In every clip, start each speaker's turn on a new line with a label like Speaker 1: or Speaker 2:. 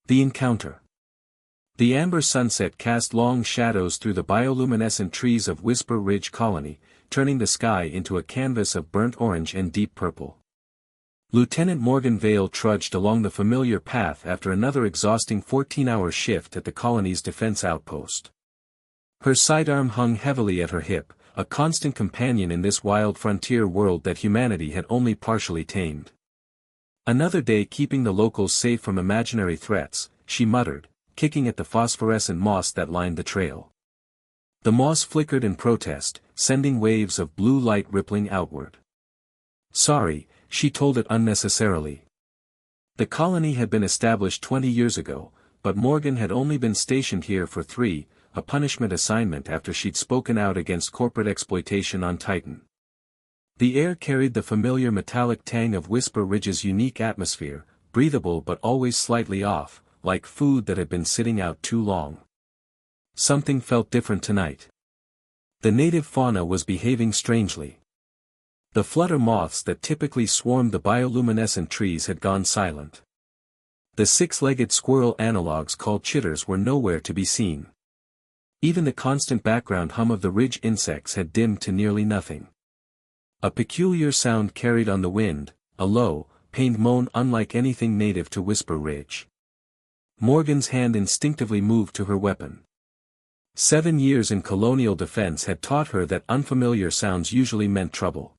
Speaker 1: The encounter. The amber sunset cast long shadows through the bioluminescent trees of Whisper Ridge Colony, turning the sky into a canvas of burnt orange and deep purple. Lieutenant Morgan Vale trudged along the familiar path after another exhausting 14-hour shift at the colony's defense outpost. Her sidearm hung heavily at her hip, a constant companion in this wild frontier world that humanity had only partially tamed. Another day keeping the locals safe from imaginary threats, she muttered, kicking at the phosphorescent moss that lined the trail. The moss flickered in protest, sending waves of blue light rippling outward. Sorry, she told it unnecessarily. The colony had been established 20 years ago, but Morgan had only been stationed here for 3, a punishment assignment after she'd spoken out against corporate exploitation on Titan. The air carried the familiar metallic tang of Whisper Ridge's unique atmosphere, breathable but always slightly off, like food that had been sitting out too long. Something felt different tonight. The native fauna was behaving strangely. The flutter moths that typically swarmed the bioluminescent trees had gone silent. The 6-legged squirrel analogues called chitters were nowhere to be seen. Even the constant background hum of the ridge insects had dimmed to nearly nothing. A peculiar sound carried on the wind, a low, pained moan unlike anything native to Whisper Ridge. Morgan's hand instinctively moved to her weapon. 7 years in colonial defense had taught her that unfamiliar sounds usually meant trouble.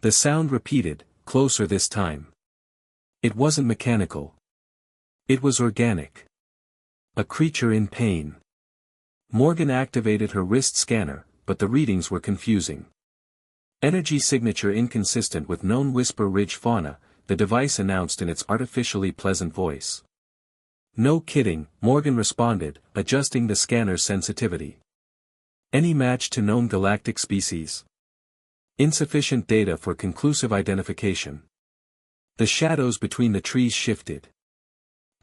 Speaker 1: The sound repeated, closer this time. It wasn't mechanical. It was organic. A creature in pain. Morgan activated her wrist scanner, but the readings were confusing. Energy signature inconsistent with known Whisper Ridge fauna, the device announced in its artificially pleasant voice. No kidding, Morgan responded, adjusting the scanner's sensitivity. Any match to known galactic species? Insufficient data for conclusive identification. The shadows between the trees shifted.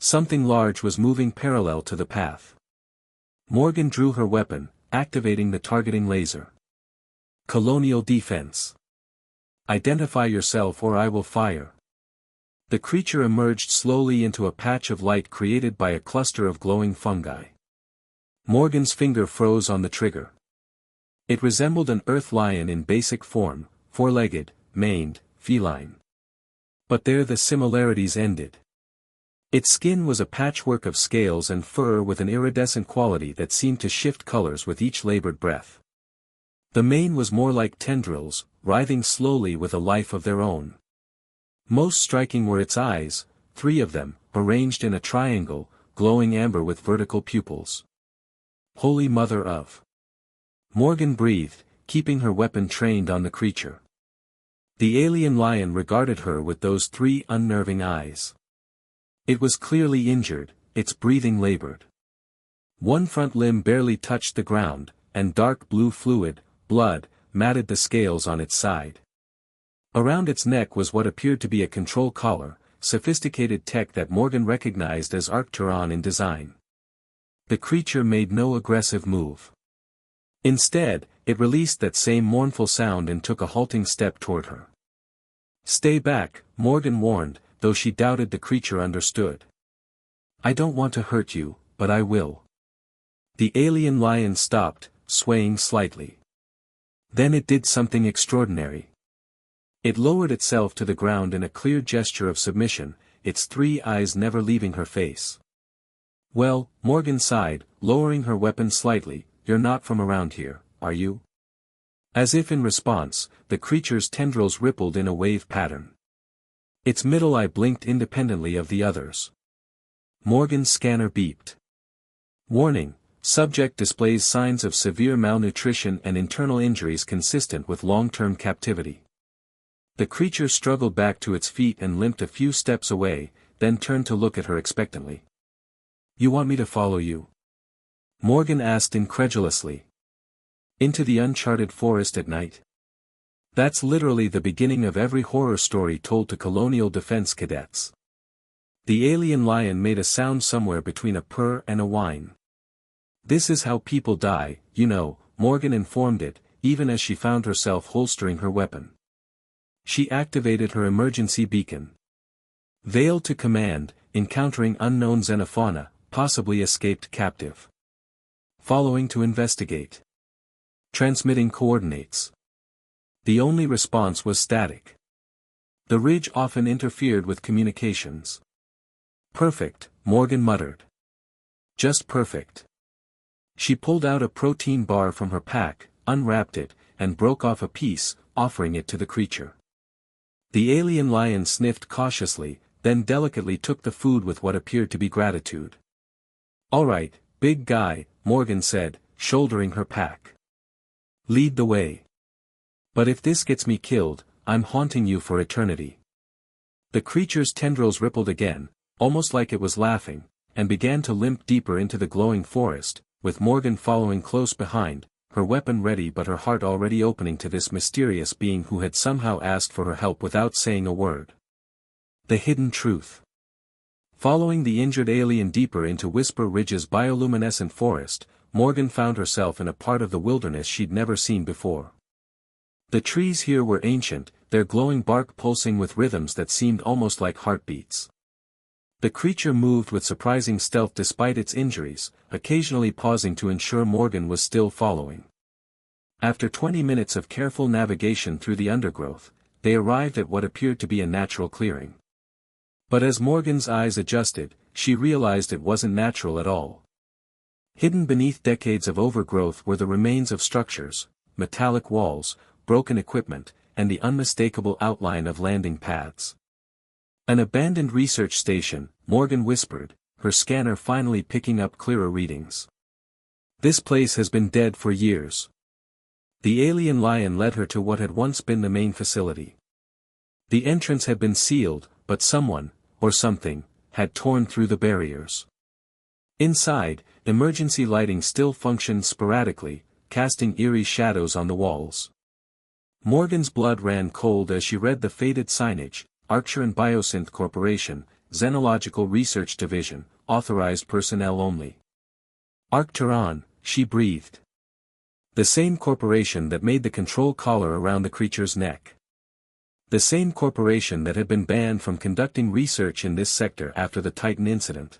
Speaker 1: Something large was moving parallel to the path. Morgan drew her weapon, activating the targeting laser. Colonial defense. Identify yourself or I will fire. The creature emerged slowly into a patch of light created by a cluster of glowing fungi. Morgan's finger froze on the trigger. It resembled an earth lion in basic form, 4-legged, maned, feline. But there the similarities ended. Its skin was a patchwork of scales and fur with an iridescent quality that seemed to shift colors with each labored breath. The mane was more like tendrils, writhing slowly with a life of their own. Most striking were its eyes, 3 of them, arranged in a triangle, glowing amber with vertical pupils. Holy Mother of. Morgan breathed, keeping her weapon trained on the creature. The alien lion regarded her with those 3 unnerving eyes. It was clearly injured, its breathing labored. One front limb barely touched the ground, and dark blue fluid, blood, matted the scales on its side. Around its neck was what appeared to be a control collar, sophisticated tech that Morgan recognized as Arcturon in design. The creature made no aggressive move. Instead, it released that same mournful sound and took a halting step toward her. Stay back, Morgan warned, though she doubted the creature understood. I don't want to hurt you, but I will. The alien lion stopped, swaying slightly. Then it did something extraordinary. It lowered itself to the ground in a clear gesture of submission, its 3 eyes never leaving her face. Well, Morgan sighed, lowering her weapon slightly, you're not from around here, are you? As if in response, the creature's tendrils rippled in a wave pattern. Its middle eye blinked independently of the others. Morgan's scanner beeped. Warning, subject displays signs of severe malnutrition and internal injuries consistent with long-term captivity. The creature struggled back to its feet and limped a few steps away, then turned to look at her expectantly. You want me to follow you? Morgan asked incredulously. Into the uncharted forest at night? That's literally the beginning of every horror story told to colonial defense cadets. The alien lion made a sound somewhere between a purr and a whine. This is how people die, you know, Morgan informed it, even as she found herself holstering her weapon. She activated her emergency beacon. Veiled to command, encountering unknown xenofauna, possibly escaped captive. Following to investigate. Transmitting coordinates. The only response was static. The ridge often interfered with communications. Perfect, Morgan muttered. Just perfect. She pulled out a protein bar from her pack, unwrapped it, and broke off a piece, offering it to the creature. The alien lion sniffed cautiously, then delicately took the food with what appeared to be gratitude. "All right, big guy," Morgan said, shouldering her pack. "Lead the way. But if this gets me killed, I'm haunting you for eternity." The creature's tendrils rippled again, almost like it was laughing, and began to limp deeper into the glowing forest, with Morgan following close behind, her weapon ready but her heart already opening to this mysterious being who had somehow asked for her help without saying a word. The hidden truth. Following the injured alien deeper into Whisper Ridge's bioluminescent forest, Morgan found herself in a part of the wilderness she'd never seen before. The trees here were ancient, their glowing bark pulsing with rhythms that seemed almost like heartbeats. The creature moved with surprising stealth despite its injuries, occasionally pausing to ensure Morgan was still following. After 20 minutes of careful navigation through the undergrowth, they arrived at what appeared to be a natural clearing. But as Morgan's eyes adjusted, she realized it wasn't natural at all. Hidden beneath decades of overgrowth were the remains of structures, metallic walls, broken equipment, and the unmistakable outline of landing pads. "An abandoned research station," Morgan whispered, her scanner finally picking up clearer readings. "This place has been dead for years." The alien lion led her to what had once been the main facility. The entrance had been sealed, but someone, or something, had torn through the barriers. Inside, emergency lighting still functioned sporadically, casting eerie shadows on the walls. Morgan's blood ran cold as she read the faded signage: Archer & Biosynth Corporation, Xenological Research Division, authorized personnel only. Arcturon, she breathed. The same corporation that made the control collar around the creature's neck. The same corporation that had been banned from conducting research in this sector after the Titan incident.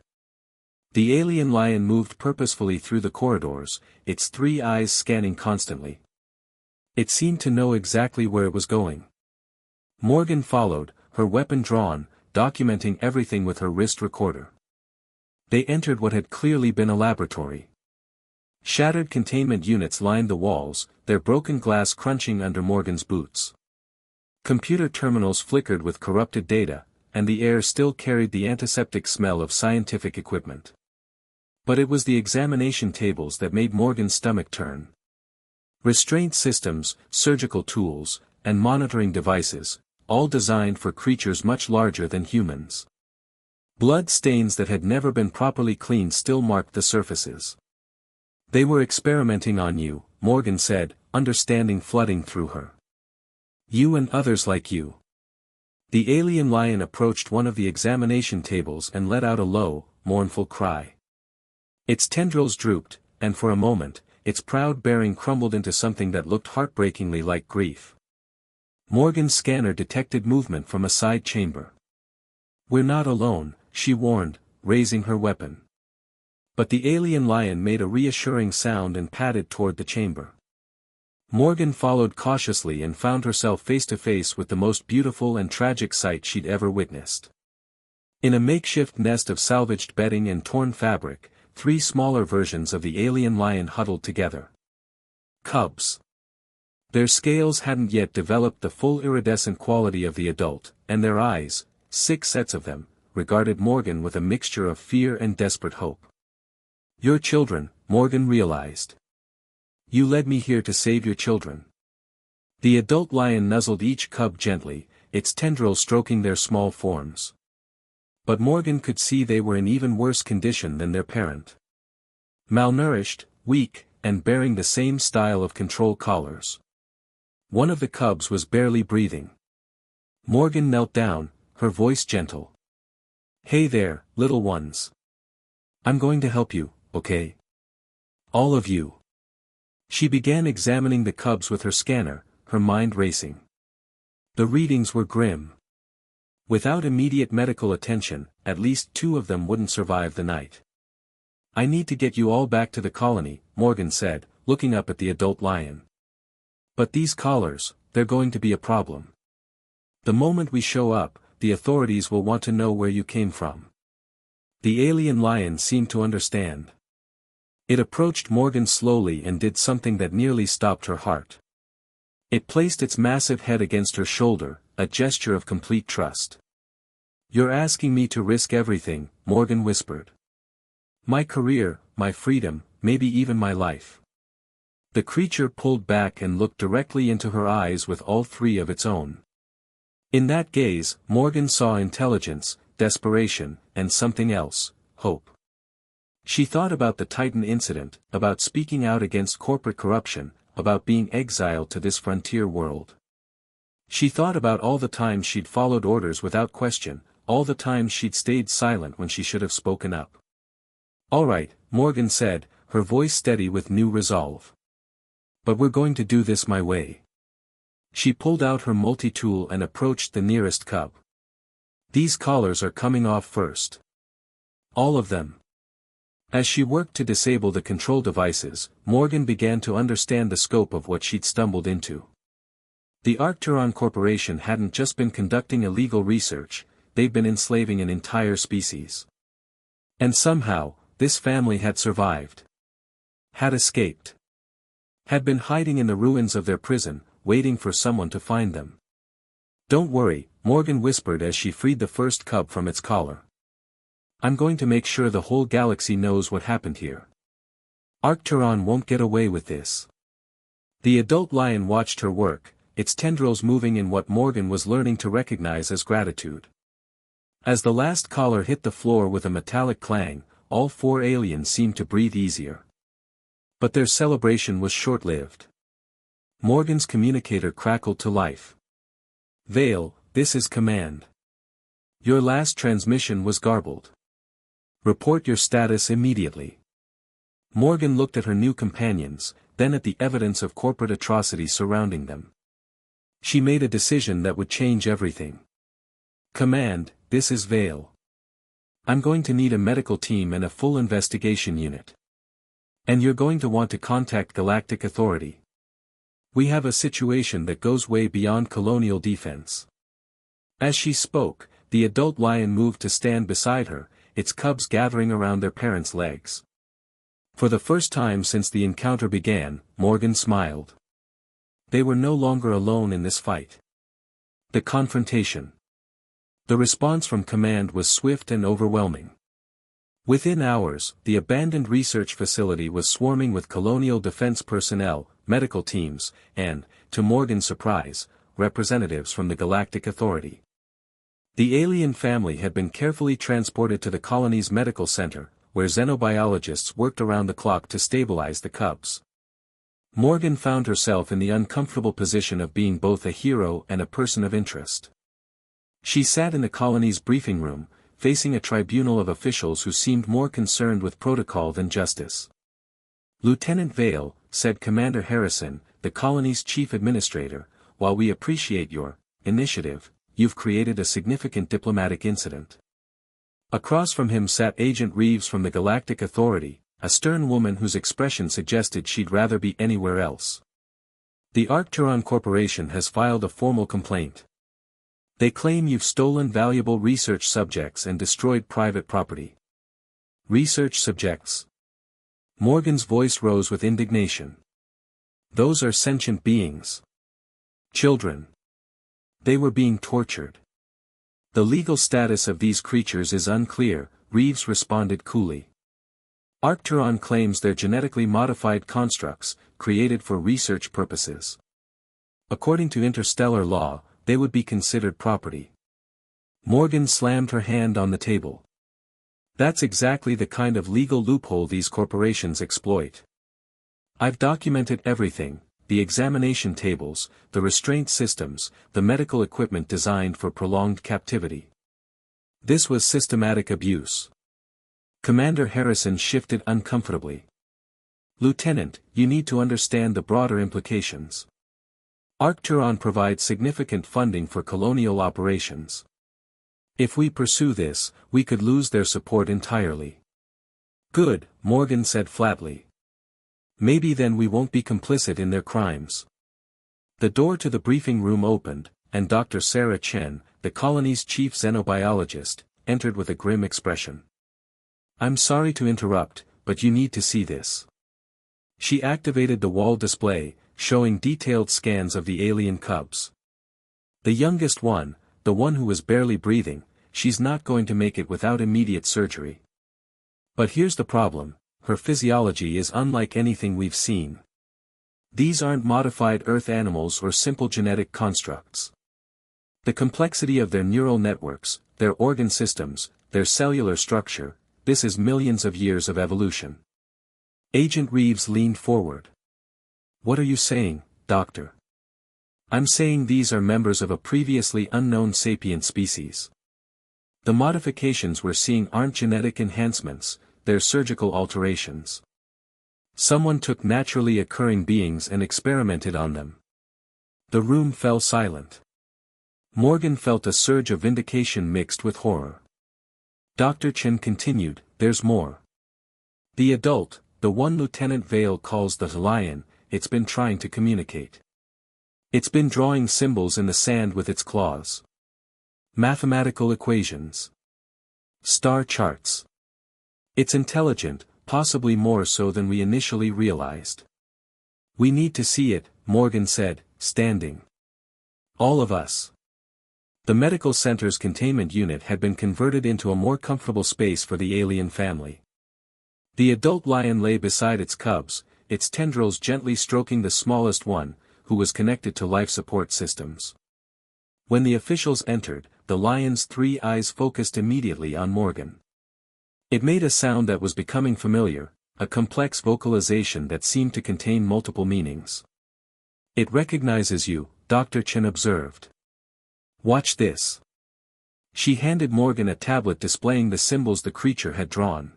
Speaker 1: The alien lion moved purposefully through the corridors, its 3 eyes scanning constantly. It seemed to know exactly where it was going. Morgan followed, her weapon drawn, documenting everything with her wrist recorder. They entered what had clearly been a laboratory. Shattered containment units lined the walls, their broken glass crunching under Morgan's boots. Computer terminals flickered with corrupted data, and the air still carried the antiseptic smell of scientific equipment. But it was the examination tables that made Morgan's stomach turn. Restraint systems, surgical tools, and monitoring devices, all designed for creatures much larger than humans. Blood stains that had never been properly cleaned still marked the surfaces. "They were experimenting on you," Morgan said, understanding flooding through her. "You and others like you." The alien lion approached one of the examination tables and let out a low, mournful cry. Its tendrils drooped, and for a moment, its proud bearing crumbled into something that looked heartbreakingly like grief. Morgan's scanner detected movement from a side chamber. "We're not alone," she warned, raising her weapon. But the alien lion made a reassuring sound and padded toward the chamber. Morgan followed cautiously and found herself face to face with the most beautiful and tragic sight she'd ever witnessed. In a makeshift nest of salvaged bedding and torn fabric, 3 smaller versions of the alien lion huddled together. Cubs. Their scales hadn't yet developed the full iridescent quality of the adult, and their eyes, 6 sets of them, regarded Morgan with a mixture of fear and desperate hope. "Your children," Morgan realized. "You led me here to save your children." The adult lion nuzzled each cub gently, its tendrils stroking their small forms. But Morgan could see they were in even worse condition than their parent. Malnourished, weak, and bearing the same style of control collars. One of the cubs was barely breathing. Morgan knelt down, her voice gentle. "Hey there, little ones. I'm going to help you, okay? All of you." She began examining the cubs with her scanner, her mind racing. The readings were grim. Without immediate medical attention, at least 2 of them wouldn't survive the night. I need to get you all back to the colony, Morgan said, looking up at the adult lion. But these collars, they're going to be a problem. The moment we show up, the authorities will want to know where you came from. The alien lion seemed to understand. It approached Morgan slowly and did something that nearly stopped her heart. It placed its massive head against her shoulder, a gesture of complete trust. You're asking me to risk everything, Morgan whispered. My career, my freedom, maybe even my life. The creature pulled back and looked directly into her eyes with all 3 of its own. In that gaze, Morgan saw intelligence, desperation, and something else, hope. She thought about the Titan incident, about speaking out against corporate corruption, about being exiled to this frontier world. She thought about all the times she'd followed orders without question, all the times she'd stayed silent when she should have spoken up. All right, Morgan said, her voice steady with new resolve. But we're going to do this my way. She pulled out her multi-tool and approached the nearest cub. These collars are coming off first. All of them. As she worked to disable the control devices, Morgan began to understand the scope of what she'd stumbled into. The Arcturon Corporation hadn't just been conducting illegal research, they'd been enslaving an entire species. And somehow, this family had survived. Had escaped. Had been hiding in the ruins of their prison, waiting for someone to find them. Don't worry, Morgan whispered as she freed the first cub from its collar. I'm going to make sure the whole galaxy knows what happened here. Arcturon won't get away with this. The adult lion watched her work, its tendrils moving in what Morgan was learning to recognize as gratitude. As the last collar hit the floor with a metallic clang, all 4 aliens seemed to breathe easier. But their celebration was short-lived. Morgan's communicator crackled to life. Vale, this is command. Your last transmission was garbled. Report your status immediately. Morgan looked at her new companions, then at the evidence of corporate atrocity surrounding them. She made a decision that would change everything. Command, this is Vale. I'm going to need a medical team and a full investigation unit. And you're going to want to contact Galactic Authority. We have a situation that goes way beyond colonial defense. As she spoke, the adult lion moved to stand beside her, its cubs gathering around their parents' legs. For the first time since the encounter began, Morgan smiled. They were no longer alone in this fight. The confrontation. The response from command was swift and overwhelming. Within hours, the abandoned research facility was swarming with colonial defense personnel, medical teams, and, to Morgan's surprise, representatives from the Galactic Authority. The alien family had been carefully transported to the colony's medical center, where xenobiologists worked around the clock to stabilize the cubs. Morgan found herself in the uncomfortable position of being both a hero and a person of interest. She sat in the colony's briefing room, facing a tribunal of officials who seemed more concerned with protocol than justice. Lieutenant Vale, said Commander Harrison, the colony's chief administrator, while we appreciate your initiative, you've created a significant diplomatic incident. Across from him sat Agent Reeves from the Galactic Authority, a stern woman whose expression suggested she'd rather be anywhere else. The Arcturon Corporation has filed a formal complaint. They claim you've stolen valuable research subjects and destroyed private property. Research subjects? Morgan's voice rose with indignation. Those are sentient beings. Children. They were being tortured. The legal status of these creatures is unclear, Reeves responded coolly. Arcturon claims they're genetically modified constructs, created for research purposes. According to interstellar law, they would be considered property. Morgan slammed her hand on the table. That's exactly the kind of legal loophole these corporations exploit. I've documented everything, the examination tables, the restraint systems, the medical equipment designed for prolonged captivity. This was systematic abuse. Commander Harrison shifted uncomfortably. Lieutenant, you need to understand the broader implications. Arcturon provides significant funding for colonial operations. If we pursue this, we could lose their support entirely. Good, Morgan said flatly. Maybe then we won't be complicit in their crimes. The door to the briefing room opened, and Dr. Sarah Chen, the colony's chief xenobiologist, entered with a grim expression. I'm sorry to interrupt, but you need to see this. She activated the wall display, showing detailed scans of the alien cubs. The youngest one, the one who was barely breathing, she's not going to make it without immediate surgery. But here's the problem, her physiology is unlike anything we've seen. These aren't modified Earth animals or simple genetic constructs. The complexity of their neural networks, their organ systems, their cellular structure, this is millions of years of evolution. Agent Reeves leaned forward. What are you saying, Doctor? I'm saying these are members of a previously unknown sapient species. The modifications we're seeing aren't genetic enhancements, they're surgical alterations. Someone took naturally occurring beings and experimented on them. The room fell silent. Morgan felt a surge of vindication mixed with horror. Dr. Chen continued, there's more. The adult, the one Lieutenant Vale calls the lion, it's been trying to communicate. It's been drawing symbols in the sand with its claws. Mathematical equations. Star charts. It's intelligent, possibly more so than we initially realized. We need to see it, Morgan said, standing. All of us. The medical center's containment unit had been converted into a more comfortable space for the alien family. The adult lion lay beside its cubs, its tendrils gently stroking the smallest one, who was connected to life support systems. When the officials entered, the lion's 3 eyes focused immediately on Morgan. It made a sound that was becoming familiar, a complex vocalization that seemed to contain multiple meanings. It recognizes you, Dr. Chen observed. Watch this. She handed Morgan a tablet displaying the symbols the creature had drawn.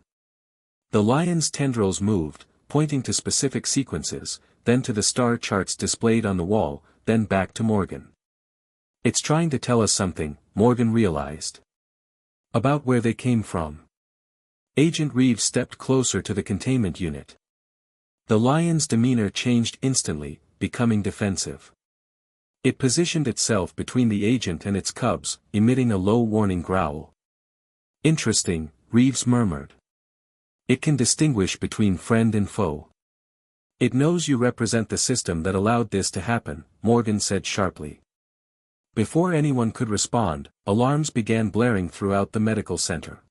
Speaker 1: The lion's tendrils moved, pointing to specific sequences, then to the star charts displayed on the wall, then back to Morgan. It's trying to tell us something, Morgan realized. About where they came from. Agent Reeves stepped closer to the containment unit. The lion's demeanor changed instantly, becoming defensive. It positioned itself between the agent and its cubs, emitting a low warning growl. Interesting, Reeves murmured. It can distinguish between friend and foe. It knows you represent the system that allowed this to happen, Morgan said sharply. Before anyone could respond, alarms began blaring throughout the medical center.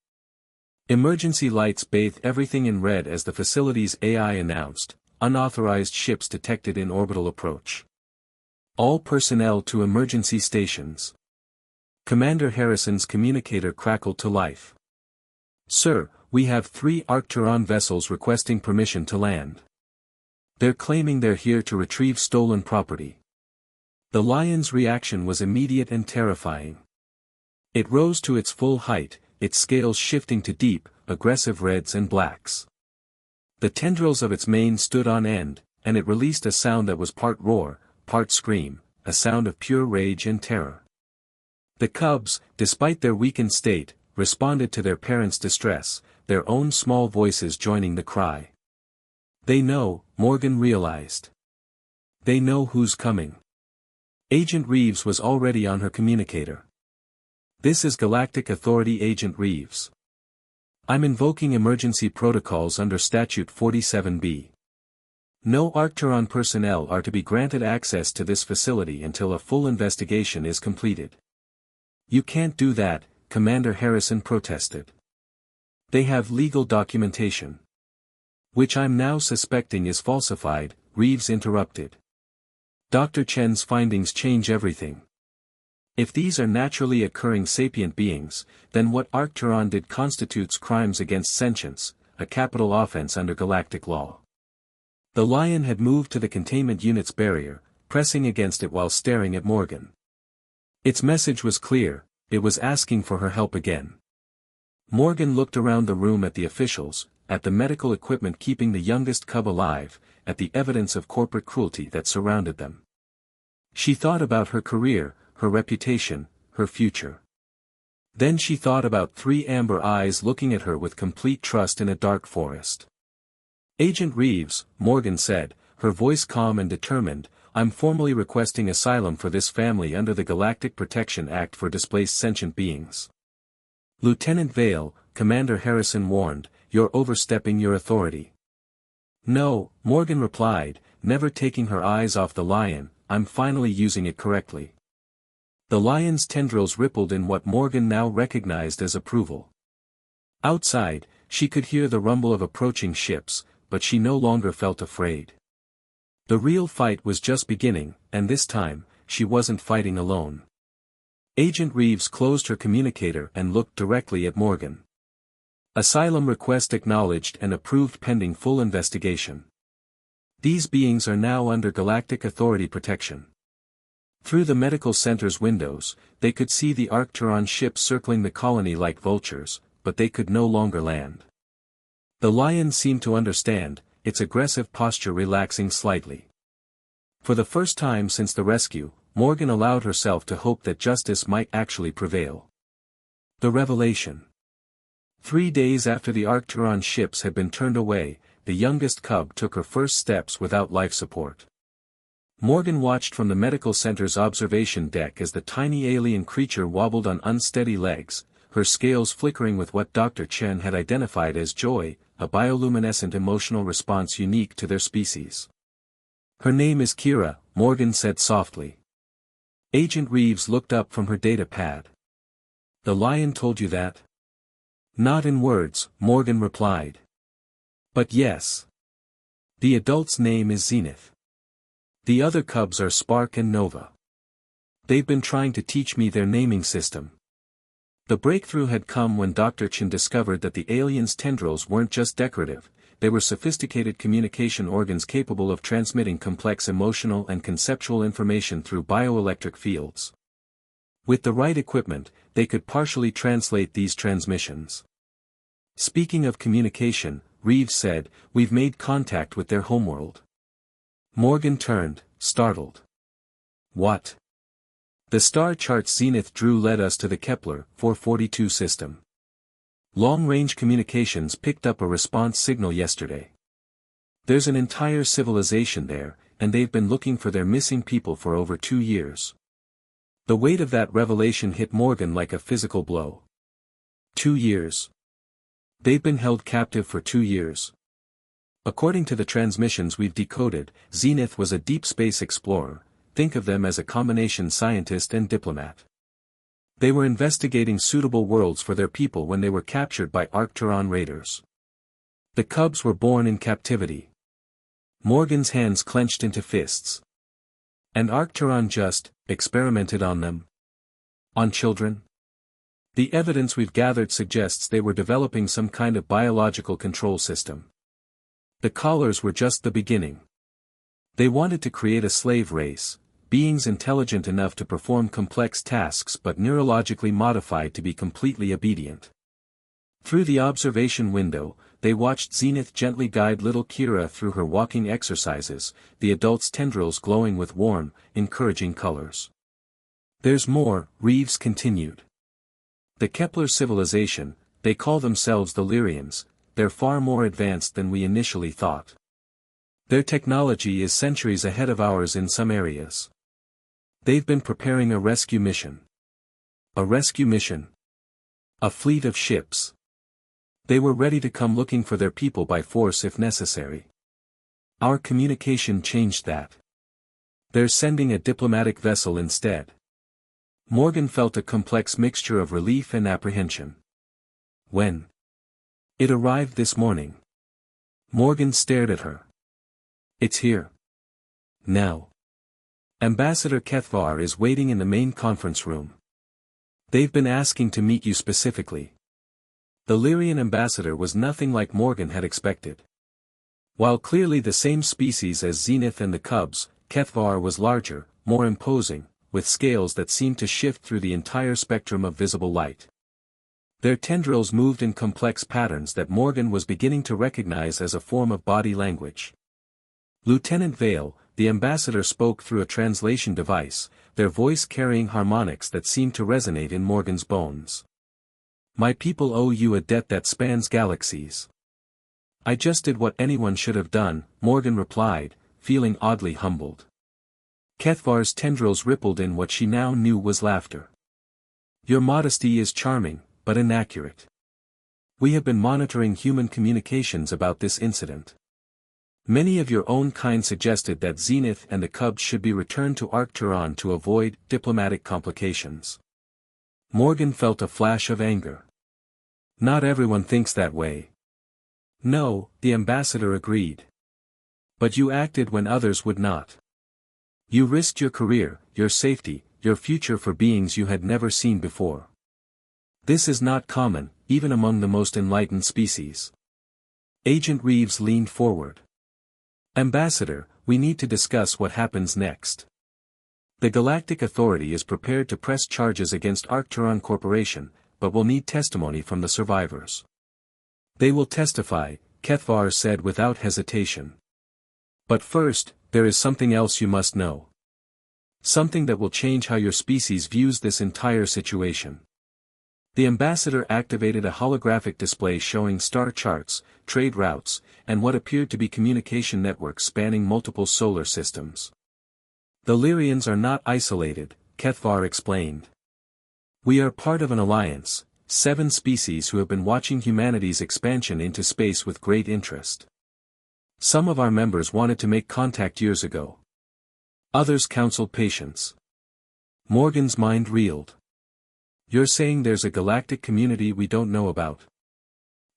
Speaker 1: Emergency lights bathed everything in red as the facility's AI announced, unauthorized ships detected in orbital approach. All personnel to emergency stations. Commander Harrison's communicator crackled to life. Sir, we have 3 Arcturon vessels requesting permission to land. They're claiming they're here to retrieve stolen property. The lion's reaction was immediate and terrifying. It rose to its full height, its scales shifting to deep, aggressive reds and blacks. The tendrils of its mane stood on end, and it released a sound that was part roar, part scream, a sound of pure rage and terror. The cubs, despite their weakened state, responded to their parents' distress, their own small voices joining the cry. They know, Morgan realized. They know who's coming. Agent Reeves was already on her communicator. This is Galactic Authority Agent Reeves. I'm invoking emergency protocols under Statute 47B. No Arcturon personnel are to be granted access to this facility until a full investigation is completed. You can't do that, Commander Harrison protested. They have legal documentation. Which I'm now suspecting is falsified, Reeves interrupted. Dr. Chen's findings change everything. If these are naturally occurring sapient beings, then what Arcturon did constitutes crimes against sentience, a capital offense under galactic law. The lion had moved to the containment unit's barrier, pressing against it while staring at Morgan. Its message was clear, it was asking for her help again. Morgan looked around the room at the officials, at the medical equipment keeping the youngest cub alive, at the evidence of corporate cruelty that surrounded them. She thought about her career, her reputation, her future. Then she thought about three amber eyes looking at her with complete trust in a dark forest. "Agent Reeves," Morgan said, her voice calm and determined, "I'm formally requesting asylum for this family under the Galactic Protection Act for displaced sentient beings." "Lieutenant Vale," Commander Harrison warned, "you're overstepping your authority." "No," Morgan replied, never taking her eyes off the lion, "I'm finally using it correctly." The lion's tendrils rippled in what Morgan now recognized as approval. Outside, she could hear the rumble of approaching ships, but she no longer felt afraid. The real fight was just beginning, and this time, she wasn't fighting alone. Agent Reeves closed her communicator and looked directly at Morgan. "Asylum request acknowledged and approved pending full investigation. These beings are now under Galactic Authority protection." Through the medical center's windows, they could see the Arcturon ships circling the colony like vultures, but they could no longer land. The lion seemed to understand, its aggressive posture relaxing slightly. For the first time since the rescue, Morgan allowed herself to hope that justice might actually prevail. The revelation. 3 days after the Arcturon ships had been turned away, the youngest cub took her first steps without life support. Morgan watched from the medical center's observation deck as the tiny alien creature wobbled on unsteady legs, her scales flickering with what Dr. Chen had identified as joy, a bioluminescent emotional response unique to their species. "Her name is Kira," Morgan said softly. Agent Reeves looked up from her data pad. "The lion told you that?" "Not in words," Morgan replied. "But yes. The adult's name is Zenith. The other cubs are Spark and Nova. They've been trying to teach me their naming system." The breakthrough had come when Dr. Chen discovered that the aliens' tendrils weren't just decorative, they were sophisticated communication organs capable of transmitting complex emotional and conceptual information through bioelectric fields. With the right equipment, they could partially translate these transmissions. "Speaking of communication," Reeves said, "we've made contact with their homeworld." Morgan turned, startled. "What?" "The star charts Zenith drew led us to the Kepler 442 system. Long-range communications picked up a response signal yesterday. There's an entire civilization there, and they've been looking for their missing people for over 2 years." The weight of that revelation hit Morgan like a physical blow. 2 years. They've been held captive for 2 years. According to the transmissions we've decoded, Zenith was a deep space explorer. Think of them as a combination scientist and diplomat. They were investigating suitable worlds for their people when they were captured by Arcturon raiders. The cubs were born in captivity. Morgan's hands clenched into fists. And Arcturon just experimented on them? On children? The evidence we've gathered suggests they were developing some kind of biological control system. The collars were just the beginning. They wanted to create a slave race, beings intelligent enough to perform complex tasks but neurologically modified to be completely obedient. Through the observation window, they watched Zenith gently guide little Kira through her walking exercises, the adult's tendrils glowing with warm, encouraging colors. "There's more," Reeves continued. "The Kepler civilization, they call themselves the Lyrians, they're far more advanced than we initially thought. Their technology is centuries ahead of ours in some areas. They've been preparing a rescue mission." "A rescue mission?" "A fleet of ships. They were ready to come looking for their people by force if necessary. Our communication changed that. They're sending a diplomatic vessel instead." Morgan felt a complex mixture of relief and apprehension. "When?" "It arrived this morning." Morgan stared at her. "It's here. Now. Ambassador Kethvar is waiting in the main conference room. They've been asking to meet you specifically." The Lyrian ambassador was nothing like Morgan had expected. While clearly the same species as Zenith and the cubs, Kethvar was larger, more imposing, with scales that seemed to shift through the entire spectrum of visible light. Their tendrils moved in complex patterns that Morgan was beginning to recognize as a form of body language. "Lieutenant Vale," the ambassador spoke through a translation device, their voice carrying harmonics that seemed to resonate in Morgan's bones. My people owe you a debt that spans galaxies. I just did what anyone should have done, Morgan replied, feeling oddly humbled. Kethvar's tendrils rippled in what she now knew was laughter. Your modesty is charming, but inaccurate. We have been monitoring human communications about this incident. Many of your own kind suggested that Zenith and the Cubs should be returned to Arcturon to avoid diplomatic complications. Morgan felt a flash of anger. Not everyone thinks that way. No, the ambassador agreed. But you acted when others would not. You risked your career, your safety, your future for beings you had never seen before. This is not common, even among the most enlightened species. Agent Reeves leaned forward. Ambassador, we need to discuss what happens next. The Galactic Authority is prepared to press charges against Arcturon Corporation, but will need testimony from the survivors. They will testify, Kethvar said without hesitation. But first, there is something else you must know. Something that will change how your species views this entire situation. The ambassador activated a holographic display showing star charts, trade routes, and what appeared to be communication networks spanning multiple solar systems. The Lyrians are not isolated, Kethvar explained. We are part of an alliance, 7 species who have been watching humanity's expansion into space with great interest. Some of our members wanted to make contact years ago. Others counseled patience. Morgan's mind reeled. You're saying there's a galactic community we don't know about?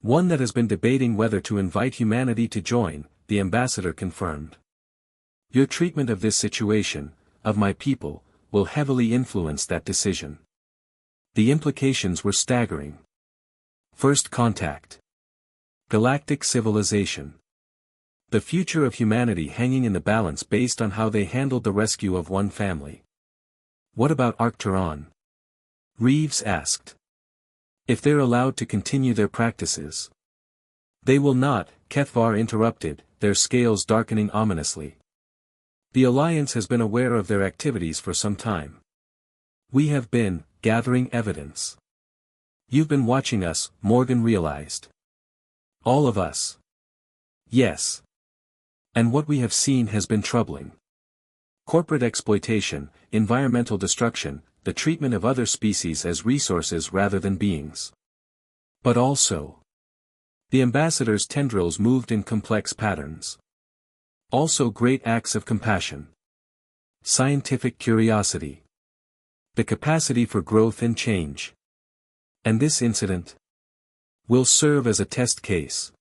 Speaker 1: One that has been debating whether to invite humanity to join, the ambassador confirmed. Your treatment of this situation, of my people, will heavily influence that decision. The implications were staggering. First contact. Galactic civilization. The future of humanity hanging in the balance based on how they handled the rescue of one family. What about Arcturon? Reeves asked. If they're allowed to continue their practices. They will not, Kethvar interrupted, their scales darkening ominously. The Alliance has been aware of their activities for some time. We have been gathering evidence. You've been watching us, Morgan realized. All of us. Yes. And what we have seen has been troubling. Corporate exploitation, environmental destruction, the treatment of other species as resources rather than beings. But also. The ambassador's tendrils moved in complex patterns. Also great acts of compassion. Scientific curiosity. The capacity for growth and change. And this incident will serve as a test case.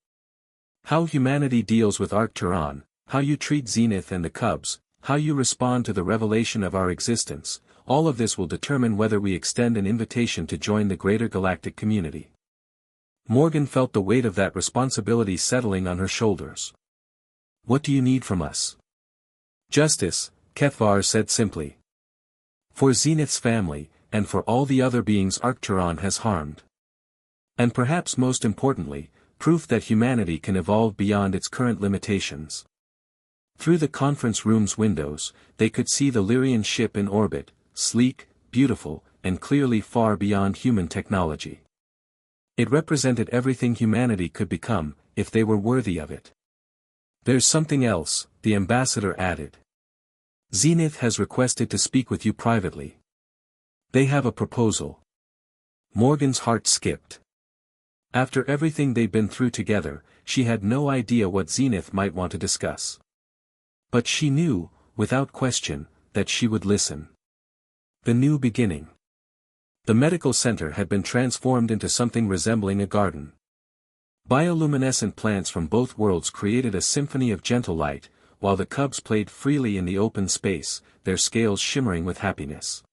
Speaker 1: How humanity deals with Arcturon, how you treat Zenith and the Cubs, how you respond to the revelation of our existence, all of this will determine whether we extend an invitation to join the greater galactic community. Morgan felt the weight of that responsibility settling on her shoulders. What do you need from us? Justice, Kethvar said simply. For Zenith's family, and for all the other beings Arcturon has harmed. And perhaps most importantly, proof that humanity can evolve beyond its current limitations. Through the conference room's windows, they could see the Lyrian ship in orbit, sleek, beautiful, and clearly far beyond human technology. It represented everything humanity could become, if they were worthy of it. There's something else, the ambassador added. Zenith has requested to speak with you privately. They have a proposal. Morgan's heart skipped. After everything they'd been through together, she had no idea what Zenith might want to discuss. But she knew, without question, that she would listen. The new beginning. The medical center had been transformed into something resembling a garden. Bioluminescent plants from both worlds created a symphony of gentle light, while the Cubs played freely in the open space, their scales shimmering with happiness.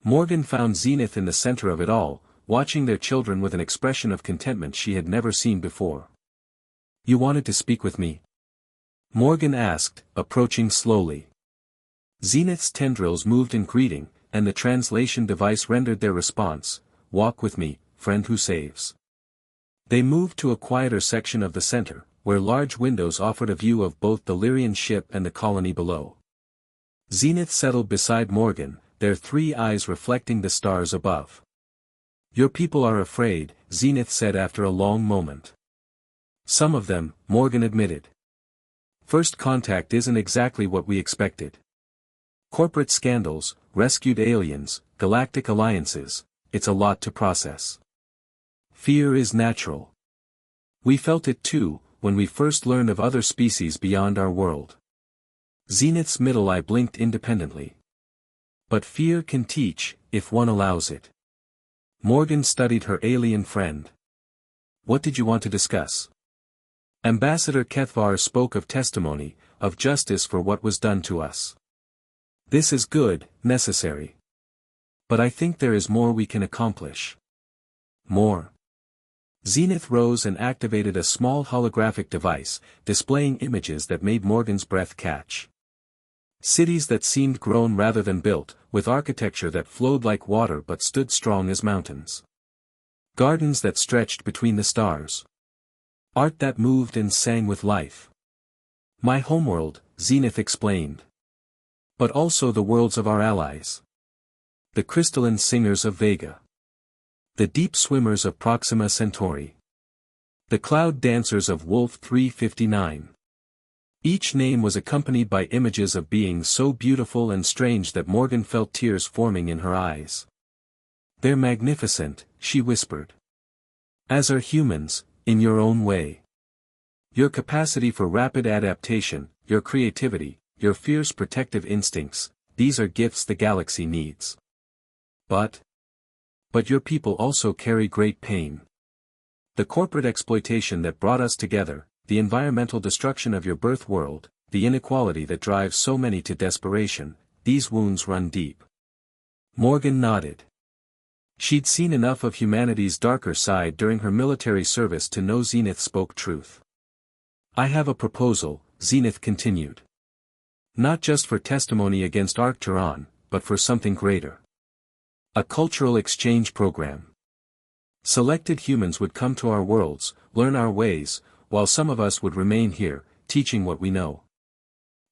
Speaker 1: Morgan found Zenith in the center of it all, watching their children with an expression of contentment she had never seen before. You wanted to speak with me? Morgan asked, approaching slowly. Zenith's tendrils moved in greeting, and the translation device rendered their response, walk with me, friend who saves. They moved to a quieter section of the center, where large windows offered a view of both the Lyrian ship and the colony below. Zenith settled beside Morgan, their 3 eyes reflecting the stars above. Your people are afraid, Zenith said after a long moment. Some of them, Morgan admitted. First contact isn't exactly what we expected. Corporate scandals, rescued aliens, galactic alliances, it's a lot to process. Fear is natural. We felt it too, when we first learned of other species beyond our world. Zenith's middle eye blinked independently. But fear can teach, if one allows it. Morgan studied her alien friend. What did you want to discuss? Ambassador Kethvar spoke of testimony, of justice for what was done to us. This is good, necessary. But I think there is more we can accomplish. More. Zenith rose and activated a small holographic device, displaying images that made Morgan's breath catch. Cities that seemed grown rather than built, with architecture that flowed like water but stood strong as mountains. Gardens that stretched between the stars. Art that moved and sang with life. My homeworld, Zenith explained. But also the worlds of our allies. The crystalline singers of Vega. The deep swimmers of Proxima Centauri. The cloud dancers of Wolf 359. Each name was accompanied by images of beings so beautiful and strange that Morgan felt tears forming in her eyes. They're magnificent, she whispered. As are humans, in your own way. Your capacity for rapid adaptation, your creativity, your fierce protective instincts, these are gifts the galaxy needs. But your people also carry great pain. The corporate exploitation that brought us together, the environmental destruction of your birth world, the inequality that drives so many to desperation, these wounds run deep. Morgan nodded. She'd seen enough of humanity's darker side during her military service to know Zenith spoke truth. I have a proposal, Zenith continued. Not just for testimony against Arcturon, but for something greater. A cultural exchange program. Selected humans would come to our worlds, learn our ways, while some of us would remain here, teaching what we know.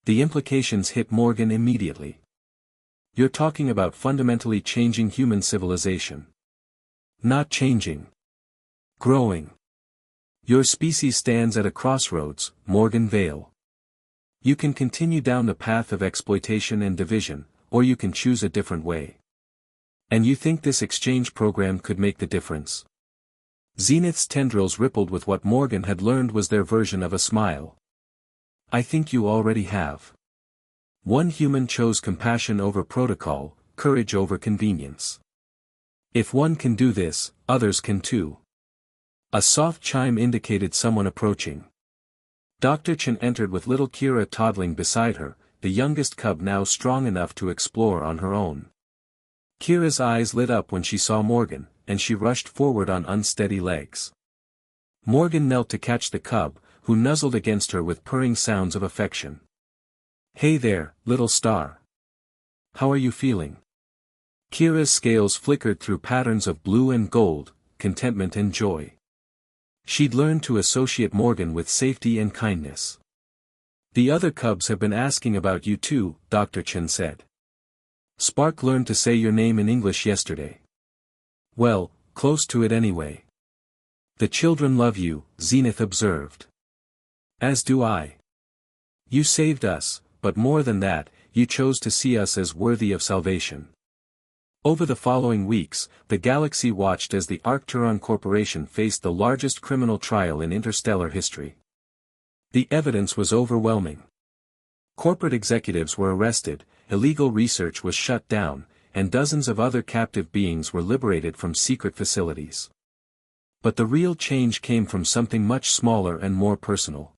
Speaker 1: The implications hit Morgan immediately. You're talking about fundamentally changing human civilization. Not changing. Growing. Your species stands at a crossroads, Morgan Vale. You can continue down the path of exploitation and division, or you can choose a different way. And you think this exchange program could make the difference? Zenith's tendrils rippled with what Morgan had learned was their version of a smile. I think you already have. One human chose compassion over protocol, courage over convenience. If one can do this, others can too. A soft chime indicated someone approaching. Dr. Chen entered with little Kira toddling beside her, the youngest cub now strong enough to explore on her own. Kira's eyes lit up when she saw Morgan, and she rushed forward on unsteady legs. Morgan knelt to catch the cub, who nuzzled against her with purring sounds of affection. Hey there, little star. How are you feeling? Kira's scales flickered through patterns of blue and gold, contentment and joy. She'd learned to associate Morgan with safety and kindness. The other cubs have been asking about you too, Dr. Chen said. Spark learned to say your name in English yesterday. Well, close to it anyway. The children love you, Zenith observed. As do I. You saved us, but more than that, you chose to see us as worthy of salvation. Over the following weeks, the galaxy watched as the Arcturon Corporation faced the largest criminal trial in interstellar history. The evidence was overwhelming. Corporate executives were arrested, illegal research was shut down, and dozens of other captive beings were liberated from secret facilities. But the real change came from something much smaller and more personal.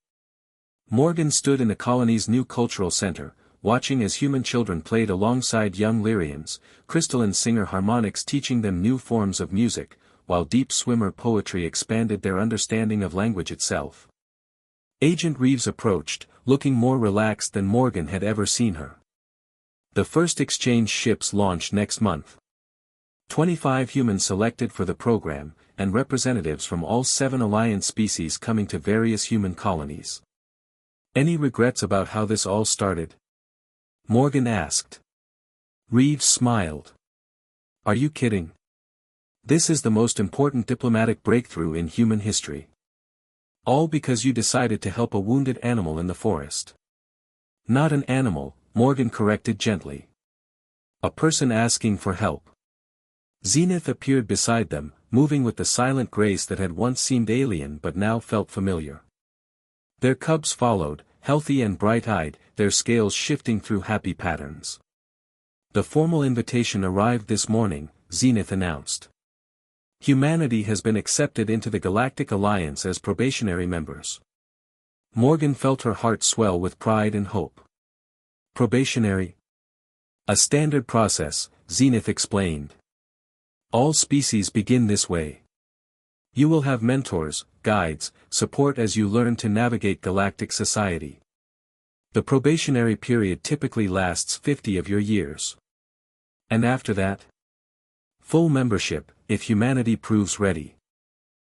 Speaker 1: Morgan stood in the colony's new cultural center, watching as human children played alongside young Lyrians, crystalline singer harmonics teaching them new forms of music, while deep swimmer poetry expanded their understanding of language itself. Agent Reeves approached, looking more relaxed than Morgan had ever seen her. The first exchange ships launch next month. 25 humans selected for the program, and representatives from all 7 Alliance species coming to various human colonies. Any regrets about how this all started? Morgan asked. Reeves smiled. Are you kidding? This is the most important diplomatic breakthrough in human history. All because you decided to help a wounded animal in the forest. Not an animal, Morgan corrected gently. A person asking for help. Zenith appeared beside them, moving with the silent grace that had once seemed alien but now felt familiar. Their cubs followed, healthy and bright-eyed, their scales shifting through happy patterns. The formal invitation arrived this morning, Zenith announced. Humanity has been accepted into the Galactic Alliance as probationary members. Morgan felt her heart swell with pride and hope. Probationary? A standard process, Zenith explained. All species begin this way. You will have mentors, guides, support as you learn to navigate galactic society. The probationary period typically lasts 50 of your years. And after that? Full membership, if humanity proves ready.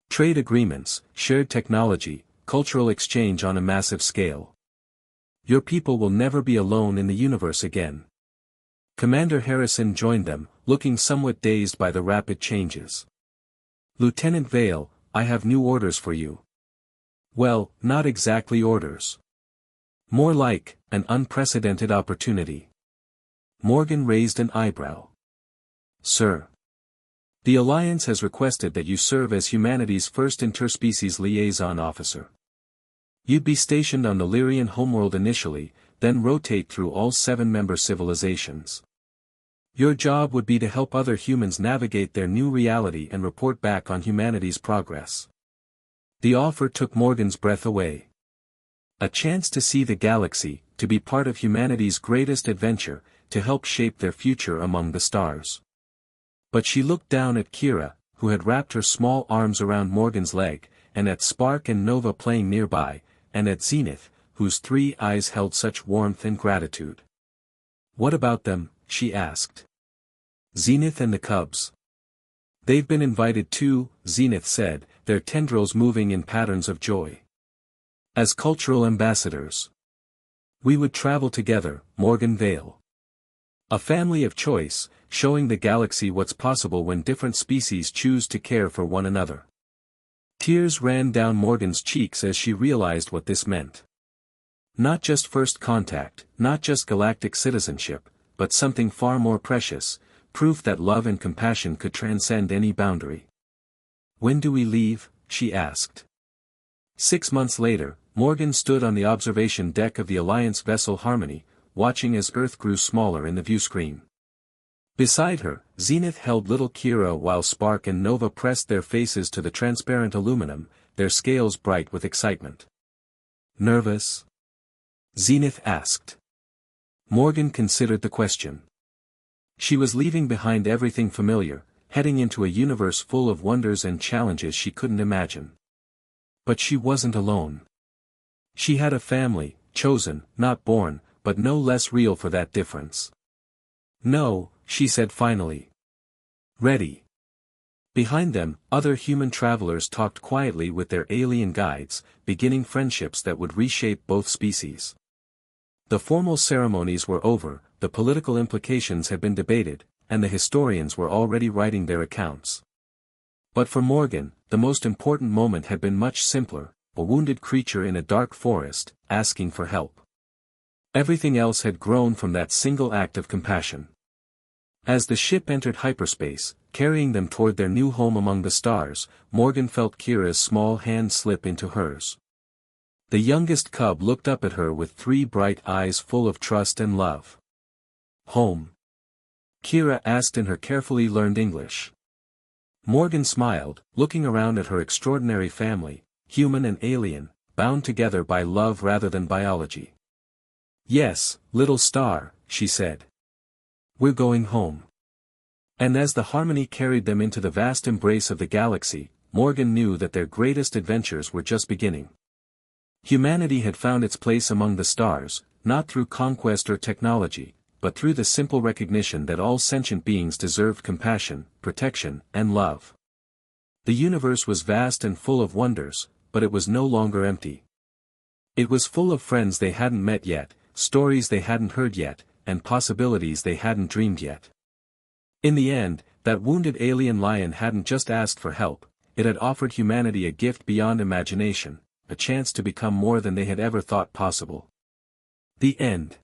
Speaker 1: Trade agreements, shared technology, cultural exchange on a massive scale. Your people will never be alone in the universe again. Commander Harrison joined them, looking somewhat dazed by the rapid changes. Lieutenant Vale, I have new orders for you. Well, not exactly orders. More like, an unprecedented opportunity. Morgan raised an eyebrow. Sir. The Alliance has requested that you serve as humanity's first interspecies liaison officer. You'd be stationed on the Lyrian homeworld initially, then rotate through all 7 member civilizations. Your job would be to help other humans navigate their new reality and report back on humanity's progress. The offer took Morgan's breath away. A chance to see the galaxy, to be part of humanity's greatest adventure, to help shape their future among the stars. But she looked down at Kira, who had wrapped her small arms around Morgan's leg, and at Spark and Nova playing nearby, and at Zenith, whose 3 eyes held such warmth and gratitude. What about them? She asked. Zenith and the cubs. They've been invited too, Zenith said, their tendrils moving in patterns of joy. As cultural ambassadors. We would travel together, Morgan Vale. A family of choice, showing the galaxy what's possible when different species choose to care for one another. Tears ran down Morgan's cheeks as she realized what this meant. Not just first contact, not just galactic citizenship, but something far more precious, proof that love and compassion could transcend any boundary. When do we leave? She asked. 6 months later, Morgan stood on the observation deck of the Alliance vessel Harmony, watching as Earth grew smaller in the viewscreen. Beside her, Zenith held little Kira while Spark and Nova pressed their faces to the transparent aluminum, their scales bright with excitement. Nervous? Zenith asked. Morgan considered the question. She was leaving behind everything familiar, heading into a universe full of wonders and challenges she couldn't imagine. But she wasn't alone. She had a family, chosen, not born, but no less real for that difference. No, she said finally. Ready. Behind them, other human travelers talked quietly with their alien guides, beginning friendships that would reshape both species. The formal ceremonies were over, the political implications had been debated, and the historians were already writing their accounts. But for Morgan, the most important moment had been much simpler, a wounded creature in a dark forest, asking for help. Everything else had grown from that single act of compassion. As the ship entered hyperspace, carrying them toward their new home among the stars, Morgan felt Kira's small hand slip into hers. The youngest cub looked up at her with 3 bright eyes full of trust and love. Home? Kira asked in her carefully learned English. Morgan smiled, looking around at her extraordinary family, human and alien, bound together by love rather than biology. Yes, little star, she said. We're going home. And as the Harmony carried them into the vast embrace of the galaxy, Morgan knew that their greatest adventures were just beginning. Humanity had found its place among the stars, not through conquest or technology, but through the simple recognition that all sentient beings deserved compassion, protection, and love. The universe was vast and full of wonders, but it was no longer empty. It was full of friends they hadn't met yet, stories they hadn't heard yet, and possibilities they hadn't dreamed yet. In the end, That wounded alien lion hadn't just asked for help, it had offered humanity a gift beyond imagination, a chance to become more than they had ever thought possible. The end.